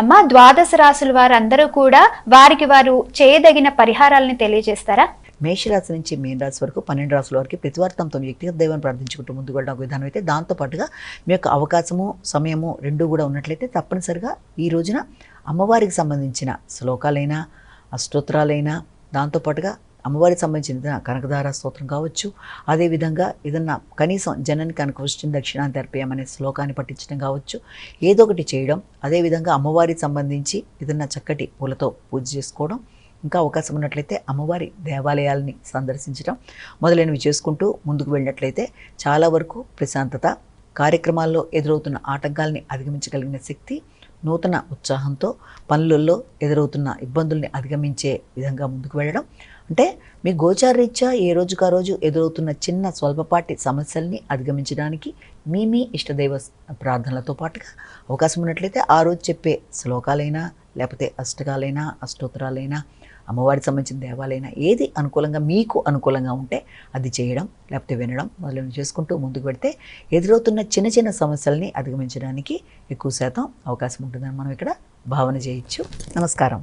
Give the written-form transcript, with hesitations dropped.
అమ్మ, ద్వాదశ రాశుల వారు అందరూ కూడా వారికి వారు చేయదగిన పరిహారాలను తెలియజేస్తారా? మేషరాశి నుంచి మీన రాశి వరకు 12 రాశుల వరకు ప్రతివారు తమ వ్యక్తిగత దైవాన్ని ప్రార్థించుకుంటూ ముందుకు వెళ్ళడం ఒక విధానం అయితే, దాంతోపాటుగా మీ యొక్క అవకాశము సమయము రెండూ కూడా ఉన్నట్లయితే తప్పనిసరిగా ఈ రోజున అమ్మవారికి సంబంధించిన శ్లోకాలైనా అష్టోత్తరాలైనా, దాంతోపాటుగా అమ్మవారికి సంబంధించిన కనకధార స్తోత్రం కావచ్చు, అదేవిధంగా ఏదన్నా కనీసం జనని కనక వృష్టిని దక్షిణాంతి అర్పేయమనే శ్లోకాన్ని పఠించడం కావచ్చు, ఏదో ఒకటి చేయడం. అదేవిధంగా అమ్మవారికి సంబంధించి ఏదన్నా చక్కటి పూలతో పూజ చేసుకోవడం, ఇంకా అవకాశం ఉన్నట్లయితే అమ్మవారి దేవాలయాల్ని సందర్శించడం మొదలైనవి చేసుకుంటూ ముందుకు వెళ్ళినట్లయితే చాలా వరకు ప్రశాంతత, కార్యక్రమాల్లో ఎదురవుతున్న ఆటంకాలని అధిగమించగలిగిన శక్తి, నూతన ఉత్సాహంతో పనులలో ఎదురవుతున్న ఇబ్బందుల్ని అధిగమించే విధంగా ముందుకు వెళ్ళడం. అంటే మీ గోచారరీత్యా ఏ రోజుకు ఆ రోజు ఎదురవుతున్న చిన్న స్వల్పపాటి సమస్యల్ని అధిగమించడానికి మీ ఇష్టదైవ ప్రార్థనలతో పాటుగా అవకాశం ఉన్నట్లయితే ఆ రోజు చెప్పే శ్లోకాలైనా, లేకపోతే అష్టకాలైనా అష్టోత్తరాలైనా, అమ్మవారికి సంబంధించిన దేవాలైనా ఏది అనుకూలంగా మీకు అనుకూలంగా ఉంటే అది చేయడం, లేకపోతే వినడం మొదలైన చేసుకుంటూ ముందుకు పెడితే ఎదురవుతున్న చిన్న చిన్న సమస్యల్ని అధిగమించడానికి ఎక్కువ శాతం అవకాశం ఉంటుందని మనం ఇక్కడ భావన చేయొచ్చు. నమస్కారం.